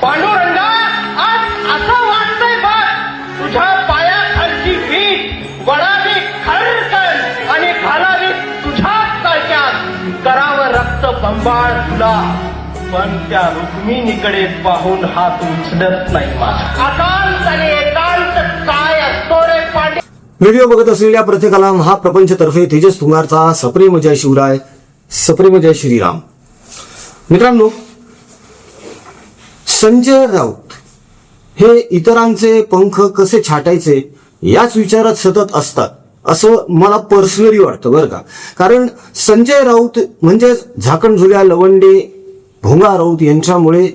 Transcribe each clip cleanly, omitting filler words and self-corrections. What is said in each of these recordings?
पांडुरंगा, आज असं वाटतंय बघ, तुझ्या पायाखालची वीट वळावी खरकन आणि घालावी तुझ्या तळक्यात. करावं रक्त बंबाळ तुला, पण त्या रुक्मिणीकडे पाहून हात उचलत नाही माझा. अकांत आणि एकांत काय असतो रे पांडे. व्हिडिओ बघत असलेल्या प्रत्येकाला महाप्रपंचतर्फे तेजस तुंगारचा सप्रेम जय शिवराय, सप्रेम जय श्रीराम. मित्रांनो, संजय राऊत हे इतरांचे पंख कसे छाटायचे याच विचारात सतत असतात असं मला पर्सनली वाटतं बरं का. कारण संजय राऊत म्हणजे झाकण झुल्या लवंडे भोंगा राऊत यांच्यामुळे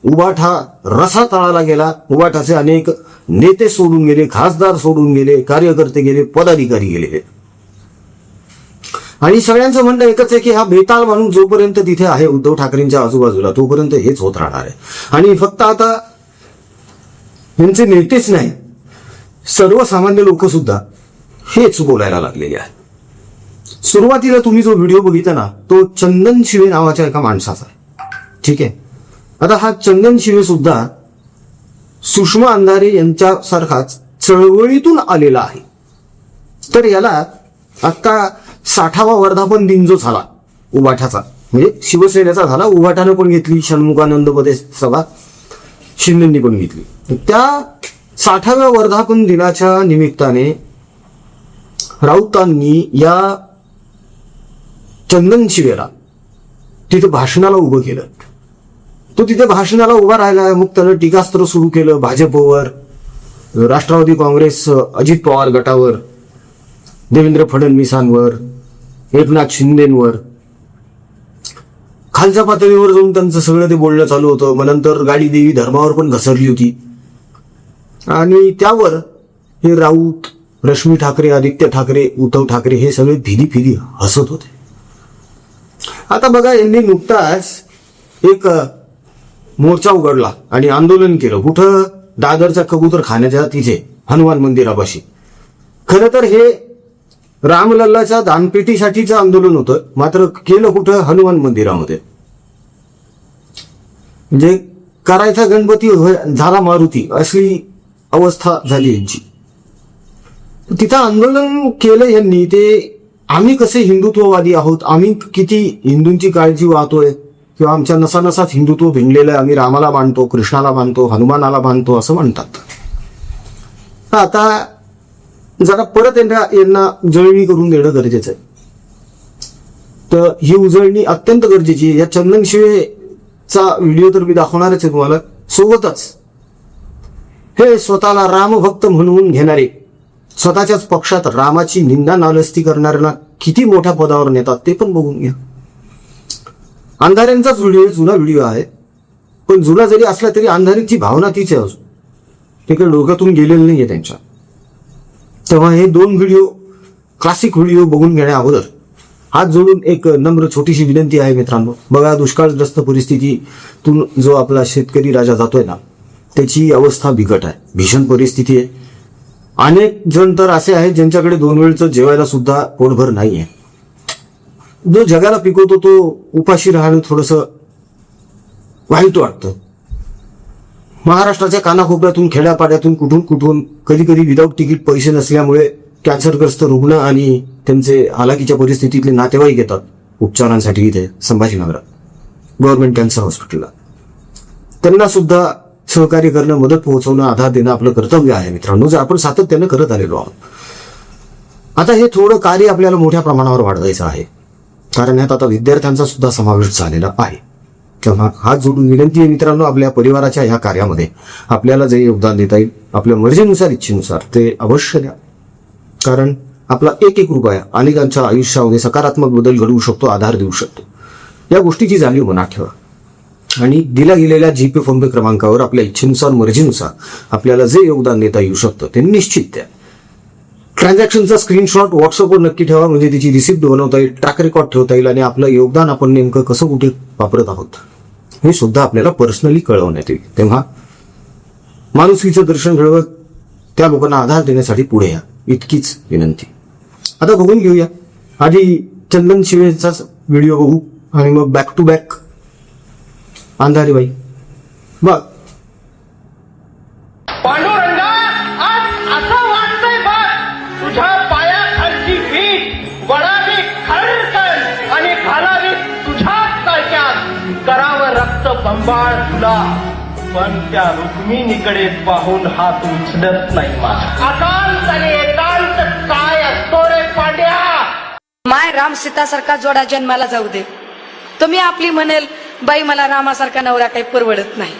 उबाठा रसा तळाला गेला. उबाठाचे अनेक नेते सोडून गेले, खासदार सोडून गेले, कार्यकर्ते गेले, पदाधिकारी गेले. आणि सगळ्यांचं म्हणणं एकच आहे की हा बेताल माणूस जोपर्यंत तिथे आहे उद्धव ठाकरेंच्या आजूबाजूला तोपर्यंत हेच होत राहणार आहे. आणि फक्त आता यांचे नेतेच नाही, सर्वसामान्य लोक सुद्धा हेच बोलायला लागलेले आहेत. सुरुवातीला तुम्ही जो व्हिडिओ बघितला ना तो चंदन शिवे नावाच्या एका माणसाचा आहे. ठीक आहे. आता हा चंदन शिवे सुद्धा सुषमा अंधारे यांच्यासारखाच चळवळीतून आलेला आहे. तर याला आता 60वा वर्धापन दिन जो झाला उबाठाचा, म्हणजे शिवसेनेचा झाला, उबाठानं पण घेतली, षण्मुखानंद मध्ये सभा शिंदेंनी पण घेतली. त्या 60व्या वर्धापन दिनाच्या निमित्ताने राऊतांनी या चंदन शिवेला तिथे भाषणाला उभं केलं. तो तिथे भाषणाला उभा राहिला. मग त्यानं टीकास्त्र सुरू केलं भाजपवर, राष्ट्रवादी काँग्रेस, अजित पवार गटावर, देवेंद्र फडणवीसांवर, एकनाथ शिंदेंवर. खालच्या पातळीवर जाऊन त्यांचं सगळं ते बोलणं चालू होतं. मग नंतर गाडी देवी धर्मावर पण घसरली होती. आणि त्यावर हे राऊत, रश्मी ठाकरे, आदित्य ठाकरे, उद्धव ठाकरे हे सगळे फिरी फिरी हसत होते. आता बघा, यांनी नुकताच एक मोर्चा उघडला आणि आंदोलन केलं. कुठं? दादरच्या कबूतर खाण्याच्या तिथे हनुमान मंदिरापाशी. खरं तर हे रामलल्लाच्या दानपेटीसाठीचं आंदोलन होतं, मात्र केलं कुठं? हनुमान मंदिरामध्ये. म्हणजे करायचा गणपती झाला मारुती, अशी अवस्था झाली यांची. तिथं आंदोलन केलं यांनी. ते आम्ही कसे हिंदुत्ववादी आहोत, आम्ही किती हिंदूंची काळजी वाहतोय, किंवा आमच्या नसानसात हिंदुत्व भिनलेलं आहे, आम्ही रामाला मानतो, कृष्णाला मानतो, हनुमानाला मानतो असं म्हणतात. आता जरा परत यांना उजळणी करून देणं गरजेचं आहे. तर ही उजळणी अत्यंत गरजेची आहे. या चंदन शिवेचा व्हिडिओ तर मी दाखवणारच आहे तुम्हाला. सोबतच हे स्वतःला रामभक्त म्हणून घेणारे, स्वतःच्याच पक्षात रामाची निंदा नालस्ती करणाऱ्यांना किती मोठ्या पदावर नेतात ते पण बघून घ्या. अंधाऱ्यांचाच व्हिडिओ, जुना व्हिडिओ आहे, पण जुना जरी असला तरी अंधारीची भावना तीच आहे अजून. ते काही डोक्यातून गेलेलं नाहीये त्यांच्या. तेव्हा हे दोन व्हिडिओ, क्लासिक व्हिडिओ बघून घेण्या अगोदर हात जोडून एक नम्र छोटीशी विनंती आहे मित्रांनो. बघा, दुष्काळग्रस्त परिस्थितीतून जो आपला शेतकरी राजा जातोय ना, त्याची अवस्था बिकट आहे, भीषण परिस्थिती आहे. अनेक जण तर असे आहेत ज्यांच्याकडे 2 वेळचं जेवायला सुद्धा पोटभर नाहीये. जो जगाला पिकवतो तो उपाशी राहणं थोडंसं वाईट वाटतं. महाराष्ट्राच्या कानाकोपऱ्यातून, खेड्यापाड्यातून, कुठून कुठून, कधी कधी विदाऊट तिकीट पैसे नसल्यामुळे कॅन्सरग्रस्त रुग्ण आणि त्यांचे हालाकीच्या परिस्थितीतले नातेवाईक येतात उपचारांसाठी इथे संभाजीनगरात गव्हर्नमेंट कॅन्सर हॉस्पिटलला. त्यांना सुद्धा सहकार्य करणं, मदत पोहोचवणं, आधार देणं आपलं कर्तव्य आहे मित्रांनो, जे आपण सातत्यानं करत आलेलो आहोत. आता हे थोडं कार्य आपल्याला मोठ्या प्रमाणावर वाढवायचं आहे, कारण यात आता विद्यार्थ्यांचा सुद्धा समावेश झालेला आहे. तेव्हा हात जोडून विनंती आहे मित्रांनो, आपल्या परिवाराच्या ह्या कार्यामध्ये आपल्याला जे योगदान देता येईल आपल्या मर्जीनुसार, इच्छेनुसार ते अवश्य द्या. कारण आपला एक रुपया अनेकांच्या आयुष्यामध्ये सकारात्मक बदल घडवू शकतो, आधार देऊ शकतो. या गोष्टीची जाणीव मनात ठेवा. आणि दिल्या गेलेल्या जीपे फोनपे क्रमांकावर आपल्या इच्छेनुसार, मर्जीनुसार आपल्याला जे योगदान देता येऊ शकतं ते निश्चित द्या. ट्रान्झॅक्शनचा स्क्रीनशॉट व्हॉट्सअपवर नक्की ठेवा, म्हणजे त्याची रिसिप्ट बनवता येईल, ट्रॅक रेकॉर्ड ठेवता येईल आणि आपलं योगदान आपण नेमकं कसं कुठे वापरत आहोत हे सुद्धा आपल्याला पर्सनली कळवण्यात येईल. तेव्हा माणुसकीचं दर्शन घडवत त्या लोकांना आधार देण्यासाठी पुढे या, इतकीच विनंती. आता बघून घेऊया. आधी चंदन शिवेचाच व्हिडिओ बघू आणि मग बॅक टू बॅक अंधारीबाई. बघ, सांभाळ तुला, पण त्या रुक्मिणीकडे पाहून हात उचलत नाही माझा. अकांत आणि एकांत काय असतो रे पांड्या? माय राम सीतासारखा जोडा जन्माला जाऊ दे. तुम्ही आपली म्हणेल बाई मला रामासारखा नवरा काही परवडत नाही.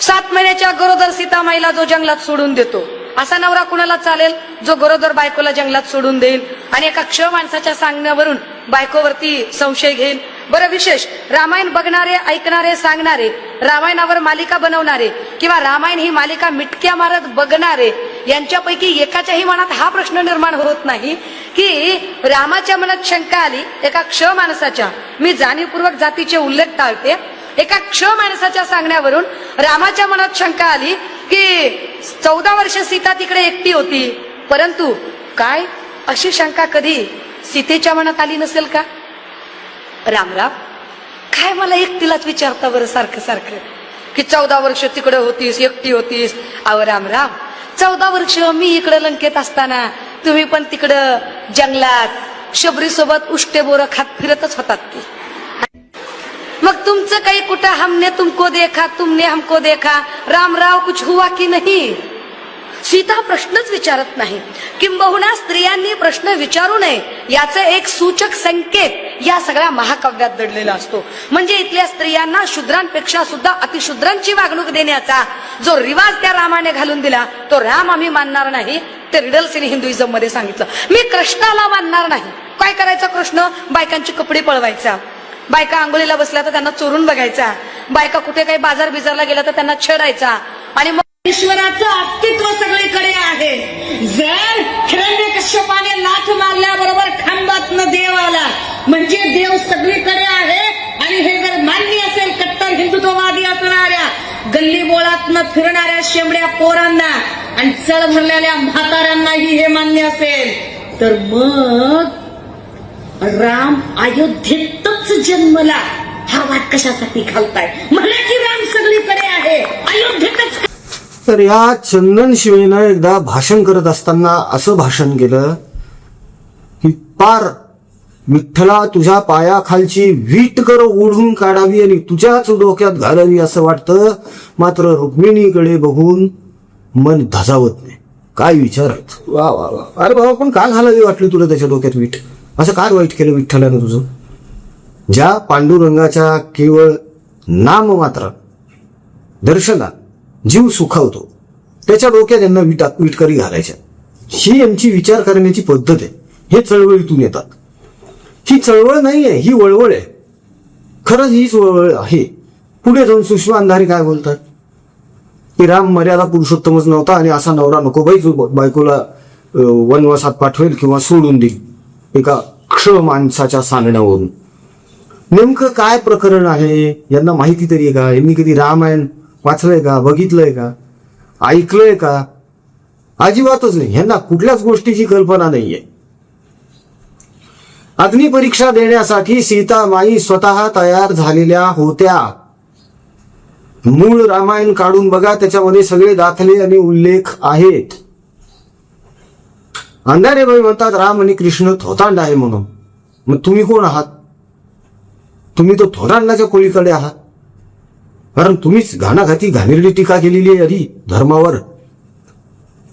7 महिन्याच्या गरोदर सीतामाईला जो जंगलात सोडून देतो, असा नवरा कुणाला चालेल जो गरोदर बायकोला जंगलात सोडून देईल आणि एका क्ष माणसाच्या सांगण्यावरून बायकोवरती संशय घेईल? बरं, विशेष रामायण बघणारे, ऐकणारे, सांगणारे, रामायणावर मालिका बनवणारे किंवा रामायण ही मालिका मिटक्या मारत बघणारे यांच्यापैकी एकाच्याही मनात हा प्रश्न निर्माण होत नाही की रामाच्या मनात शंका आली एका क्ष माणसाच्या, मी जाणीवपूर्वक जातीचे उल्लेख टाळते, एका क्ष माणसाच्या सांगण्यावरून रामाच्या मनात शंका आली की 14 वर्ष सीता तिकडे एकटी होती. परंतु काय अशी शंका कधी सीतेच्या मनात आली नसेल का? रामराव, काय मला एकटीलाच विचारता बरं सारखं सारखं की 14 वर्ष तिकडे होतीस, एकटी होतीस? अहो रामराव, 14 वर्ष मी इकडे लंकेत असताना तुम्ही पण तिकडं जंगलात शबरी सोबत उष्टे बोरं खात फिरतच होतात की. मग तुमचं काही कुठं हमने तुमको देखा, तुमने हमको देखा, रामराव कुछ हुआ की नाही? सीता प्रश्नच विचारत नाही. किंबहुना स्त्रियांनी प्रश्न विचारू नये याचं एक सूचक संकेत या सगळ्या महाकाव्यात दडलेला असतो. म्हणजे इथल्या स्त्रियांना शूद्रांपेक्षा सुद्धा अतिशूद्रांची वागणूक देण्याचा जो रिवाज त्या रामाने घालून दिला तो राम आम्ही मानणार नाही. ते रिडल्स इन हिंदुइझम मध्ये सांगितलं. मी कृष्णाला मानणार नाही. काय करायचा कृष्ण? बायकांची कपडे पळवायचा, बायका आंघोळीला बसल्या तर त्यांना चोरून बघायचा, बायका कुठे काही बाजार बिजारला गेला तर त्यांना छेडायचा. आणि मग ईश्वराचं अस्तित्व सगळीकडे आहे. जर हिरण्यकश्यपाने लाथ मारल्याबरोबर खांबातनं देव आला म्हणजे देव सगळीकडे आहे. आणि हे जर मान्य असेल कट्टर हिंदुत्ववादी असणाऱ्या गल्ली बोळातनं फिरणाऱ्या शेंबड्या पोरांना आणि चळ भरलेल्या म्हाताऱ्यांनाही हे मान्य असेल तर मग राम अयोध्येतच जन्मला हा वाट कशासाठी घालताय? म्हणा की राम सगळीकडे आहे, अयोध्येतच. तर या चंदन शिवेनं एकदा भाषण करत असताना असं भाषण केलं की पार विठ्ठला तुझ्या पायाखालची वीट कर ओढून काढावी आणि तुझ्याच डोक्यात घालावी असं वाटतं. मात्र रुक्मिणीकडे बघून मन धजावत नाही. काय विचार आहेत, वा वा वा. अरे बाबा, पण का घालावी वाटली तुला त्याच्या डोक्यात वीट? असं काय वाईट केलं विठ्ठलानं तुझं? ज्या पांडुरंगाच्या केवळ नाम मात्र दर्शनात जीव सुखावतो त्याच्या डोक्यात यांना विटकरी घालायच्या. ही यांची विचार करण्याची पद्धत आहे. हे चळवळीतून येतात. ही चळवळ नाहीये, ही वळवळ आहे. खरंच हीच वळवळ आहे. पुढे जाऊन सुषमा अंधारे काय बोलतात की राम मर्यादा पुरुषोत्तमच नव्हता आणि असा नवरा नको बाई जो बायकोला वनवासात पाठवेल किंवा सोडून देईल एका क्ष माणसाच्या सांगण्यावरून. नेमकं काय प्रकरण आहे यांना माहिती तरी आहे का? यांनी कधी रामायण वाचलंय का, बघितलंय का, ऐकलंय का? अजिबातच नाही. यांना कुठल्याच गोष्टीची कल्पना नाहीये. अग्निपरीक्षा देण्यासाठी सीतामाई स्वतः तयार झालेल्या होत्या. मूळ रामायण काढून बघा, त्याच्यामध्ये सगळे दाखले आणि उल्लेख आहेत. अंधारेबाई म्हणतात राम आणि कृष्ण थोतांड आहे म्हणून. मग तुम्ही कोण आहात? तुम्ही तो थोरांडाच्या कोळीकडे आहात. कारण तुम्हीच घाणाघाती घाणेरडी टीका केलेली आहे आधी धर्मावर,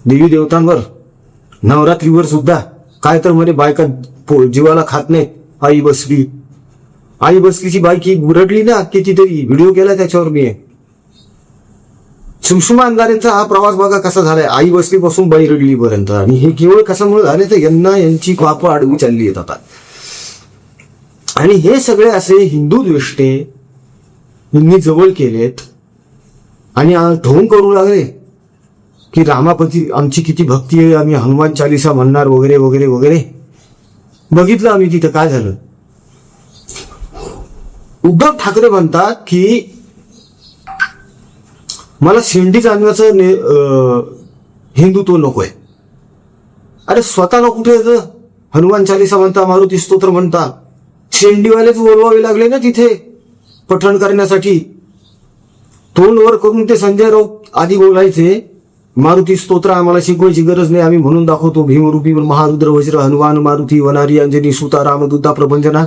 देवी देवतांवर, नवरात्रीवर सुद्धा. काय तर म्हणे बायका जीवाला खात नाही. आई बसली, आई बसलीची बायकी बुरडली ना, कितीतरी व्हिडिओ केला त्याच्यावर मी. सुषमा अंधारेंचा हा प्रवास बघा कसा झालाय, आई बसलीपासून बाई रडलीपर्यंत. आणि हे केवळ कशामुळे झाले तर यांना यांची पाप आडवी चालली येत आता. आणि हे सगळे असे हिंदू द्वेष्टे यांनी जवळ केलेत आणि ढोंग करू लागले की रामापती आमची किती भक्ती आहे, आम्ही हनुमान चालिसा म्हणणार वगैरे वगैरे वगैरे. बघितलं आम्ही तिथं काय झालं. उद्धव ठाकरे म्हणतात की मला शेंडी जाणवायचं हिंदुत्व नकोय. अरे स्वतःला कुठे येतं? हनुमान चालिसा म्हणता, मारुती स्तोत्र म्हणता, शेंडीवालेच बोलवावे लागले ना तिथे पठण करण्यासाठी. तोंड वर करून ते संजय राऊत आधी बोलायचे मारुती स्तोत्र आम्हाला शिकवायची गरज नाही, आम्ही म्हणून दाखवतो. भीमरूपी महारुद्र वज्र हनुमान मारुती वनारी अंजनी सुता रामदूता प्रभंजना.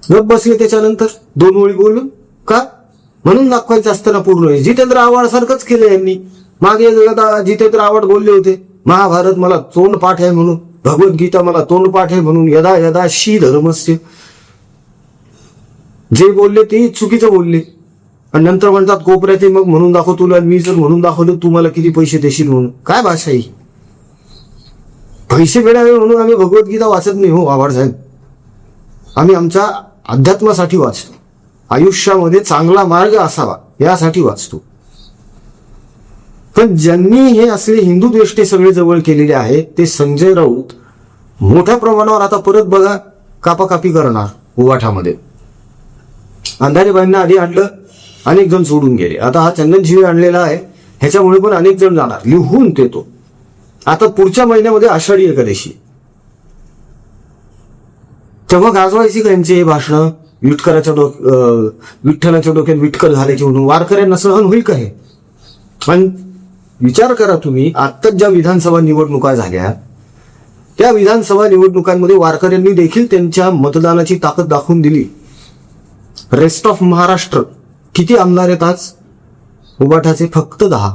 गप बसले त्याच्यानंतर 2 ओळी बोलून. का? म्हणून दाखवायचं असतं ना पूर्ण. जितेंद्र आव्हाड सारखंच केलं यांनी. मागे एकदा जितेंद्र आव्हाड बोलले होते, महाभारत मला तोंडपाठ आहे म्हणून, भगवद्गीता मला तोंडपाठ आहे म्हणून, यदा यदा शी धर्मस्य. जे बोलले ते चुकीचं बोलले आणि नंतर म्हणतात कोपऱ्यात मग म्हणून दाखव तुला, मी जर म्हणून दाखवलं तू मला किती पैसे देशील म्हणून. काय भाषा ही? पैसे मिळावे म्हणून आम्ही भगवद्गीता वाचत नाही हो आव्हाड साहेब. आम्ही आमच्या अध्यात्मासाठी वाचतो, आयुष्यामध्ये चांगला मार्ग असावा यासाठी वाचतो. पण ज्यांनी हे असले हिंदू द्वेष्टे सगळे जवळ केलेले आहेत ते संजय राऊत मोठ्या प्रमाणावर आता परत बघा कापाकापी करणार उबाठामध्ये. अंधारेबाईंना आधी आणलं, अनेक जण सोडून गेले. आता हा चंदन शिवे आणलेला आहे, ह्याच्यामुळे पण अनेक जण जाणार. लिहून देतो. आता पुढच्या महिन्यामध्ये आषाढी एकादशी, तेव्हा गाजवायची का यांची हे भाषणं? विठ्ठलाच्या डोक्यात विठ्ठल घालायचे म्हणून वारकऱ्यांना सहन होईल का हे? पण विचार करा तुम्ही, आत्ताच ज्या विधानसभा निवडणुका झाल्या त्या विधानसभा निवडणुकांमध्ये वारकऱ्यांनी देखील त्यांच्या मतदानाची ताकद दाखवून दिली. रेस्ट ऑफ महाराष्ट्र किती आमदार आहेत आज उबाठाचे? फक्त 10.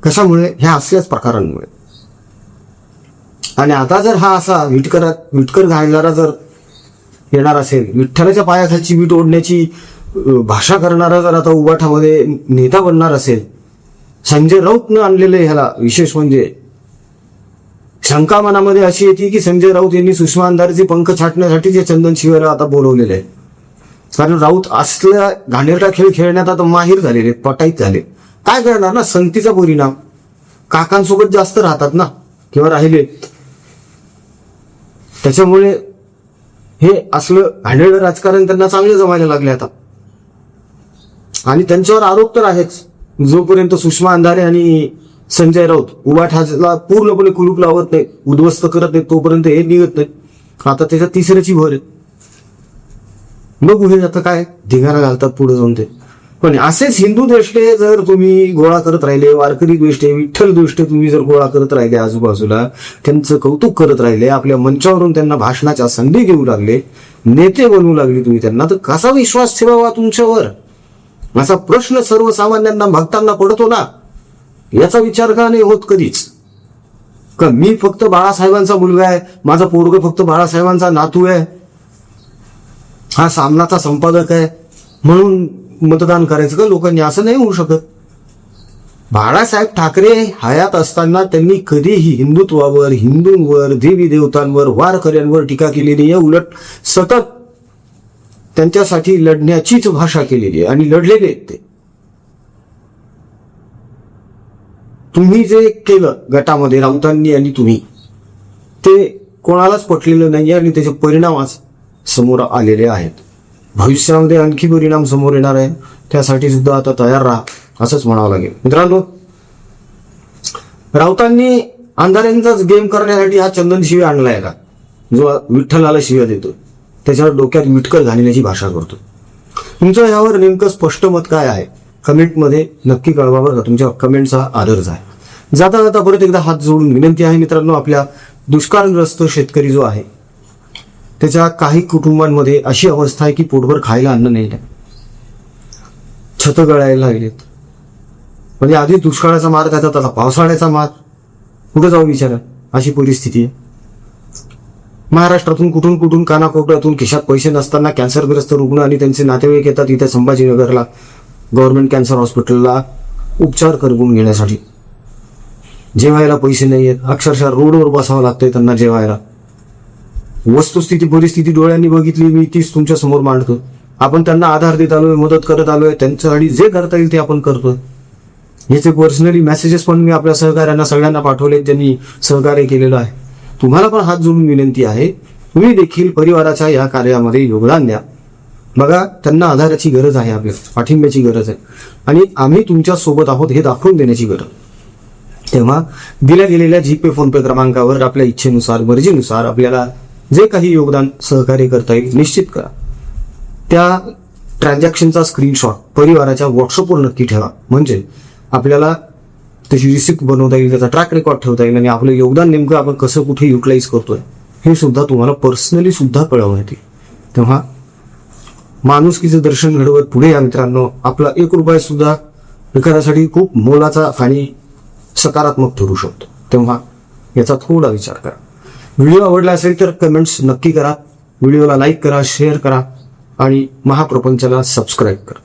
कशामुळे? ह्या असल्याच प्रकारांमुळे. आणि आता जर हा असा विटकर घालणारा जर येणार असेल, विठ्ठलाच्या पायाखालची वीट ओढण्याची भाषा करणारा जर आता उबाठामध्ये नेता बनणार असेल, संजय राऊतनं आणलेलं ह्याला विशेष म्हणजे शंका मनामध्ये अशी येते की संजय राऊत यांनी सुषमा अंधारेचे पंख छाटण्यासाठी जे चंदन शिवेला आता बोलवलेले आहे. कारण राऊत असल्या घाणेरडा खेळ खेळण्यात आता माहीर झालेले, पटाईत झाले. काय करणार ना, संगतीचा परिणाम. काकांसोबत जास्त राहतात ना किंवा राहिले, त्याच्यामुळे हे असलं घाणेरडं राजकारण त्यांना चांगलं जमायला लागले आता. आणि त्यांच्यावर आरोप तर आहेच. जोपर्यंत सुषमा अंधारे आणि संजय राऊत उबाठाला पूर्णपणे कुलूप लावत नाही, उद्ध्वस्त करत नाही, तोपर्यंत हे निघत नाही. आता त्याच्या तिसऱ्याची भर आहे. बघू हे आता काय धिंगाणा घालतात पुढे जाऊन ते. पण असेच हिंदू द्वेष्टे जर तुम्ही गोळा करत राहिले, वारकरी द्वेष्टे, विठ्ठल द्वेष्टे तुम्ही जर गोळा करत राहिले, आजूबाजूला त्यांचं कौतुक करत राहिले, आपल्या मंचावरून त्यांना भाषणाच्या संधी घेऊ लागले, नेते बनवू लागले तुम्ही त्यांना, तर कसा विश्वास ठेवावा तुमच्यावर? असा प्रश्न सर्वसामान्यांना भक्तांना पडतो ना. याचा विचार का नाही होत कधीच? का मी फक्त बाळासाहेबांचा मुलगा आहे, माझा पोरग फक्त बाळासाहेबांचा नातू आहे, हा सामनाचा संपादक आहे म्हणून मतदान करायचं का लोकांनी? असं नाही होऊ शकत. बाळासाहेब ठाकरे हयात असताना त्यांनी कधीही हिंदुत्वावर, हिंदूंवर, देवी देवतांवर, वारकऱ्यांवर टीका केलेली आहे. उलट सतत त्यांच्यासाठी लढण्याचीच भाषा केलेली आहे आणि लढलेले आहेत ते. तुम्ही जे केलं गटामध्ये राऊतांनी आणि तुम्ही, ते कोणालाच पटलेलं नाही आणि त्याचे परिणाम आज समोर आलेले आहेत. भविष्यामध्ये आणखी परिणाम समोर येणार आहे, त्यासाठी सुद्धा आता तयार राहा असंच म्हणावं लागेल. मित्रांनो, राऊतांनी अंधाऱ्यांचाच गेम करण्यासाठी हा चंदन शिवे आणलाय का, जो विठ्ठलाला शिव्या देतो, त्याच्यावर डोक्यात विटकर घालण्याची भाषा करतो. तुमचं यावर नेमकं स्पष्ट मत काय आहे कमेंटमध्ये नक्की कळवा बरं का. तुमच्या कमेंटचा आदर आहे. जाता जाता परत एकदा हात जोडून विनंती आहे मित्रांनो, आपल्या दुष्काळग्रस्त शेतकरी जो आहे त्याच्या काही कुटुंबांमध्ये अशी अवस्था आहे की पोटभर खायला अन्न नाही, छत गळायला लागलेत. म्हणजे आधी दुष्काळाचा मार, त्याचा आता पावसाळ्याचा मार, कुठं जाऊ विचारा, अशी परिस्थिती आहे. महाराष्ट्रातून कुठून कुठून कानाकोपऱ्यातून खिशात पैसे नसताना कॅन्सरग्रस्त रुग्ण आणि त्यांचे नातेवाईक येतात इथे संभाजीनगरला गव्हर्नमेंट कॅन्सर हॉस्पिटलला उपचार करून घेण्यासाठी. जेवायला पैसे नाही आहेत, अक्षरशः रोडवर बसावं लागतंय त्यांना जेवायला. वस्तुस्थिती परिस्थिती डोळ्यांनी बघितली, मी तीच तुमच्या समोर मांडतो. आपण त्यांना आधार देत आलोय, मदत करत आलोय, त्यांच्यासाठी जे करता येईल ते आपण करतोय. याचे पर्सनली मेसेजेस पण मी आपल्या सहकाऱ्यांना सगळ्यांना पाठवले ज्यांनी सहकार्य केलेलं आहे. तुम्हाला पण हात जोडून विनंती आहे, तुम्ही देखील परिवाराच्या या कार्यामध्ये योगदान द्या. बघा, त्यांना आधाराची गरज आहे, आपल्या पाठिंब्याची गरज आहे आणि आम्ही तुमच्या सोबत आहोत हे दाखवून देण्याची गरज. तेव्हा दिल्या गेलेल्या जीपे फोनपे क्रमांकावर आपल्या इच्छेनुसार, मर्जीनुसार आपल्याला जे काही योगदान सहकार्य करता येईल निश्चित करा. त्या ट्रान्झॅक्शनचा स्क्रीनशॉट परिवाराच्या व्हॉट्सअपवर नक्की ठेवा, म्हणजे आपल्याला त्याची रिसिप्ट बनवता येईल, त्याचा ट्रॅक रेकॉर्ड ठेवता येईल आणि आपलं योगदान नेमकं आपण कसं कुठे युटिलाइज करतोय हे सुद्धा तुम्हाला पर्सनली सुद्धा कळवण्यात येईल. तेव्हा माणुसकीचं दर्शन घडवत पुढे या मित्रांनो. आपला 1 रुपया सुद्धा एखाद्यासाठी खूप मोलाचा आणि सकारात्मक ठरू शकतो. तेव्हा याचा थोडा विचार करा. व्हिडिओ आवडला असेल तर कमेंट्स नक्की करा, व्हिडिओला लाईक करा, शेअर करा आणि महाप्रपंचाला सबस्क्राईब करा.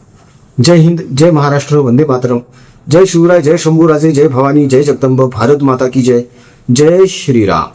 जय हिंद, जय महाराष्ट्र, वंदे मातरम. जय शिवराय, जय शंभूराजे, जय भवानी, जय जगदंब, भारत माता की जय. जय श्रीराम.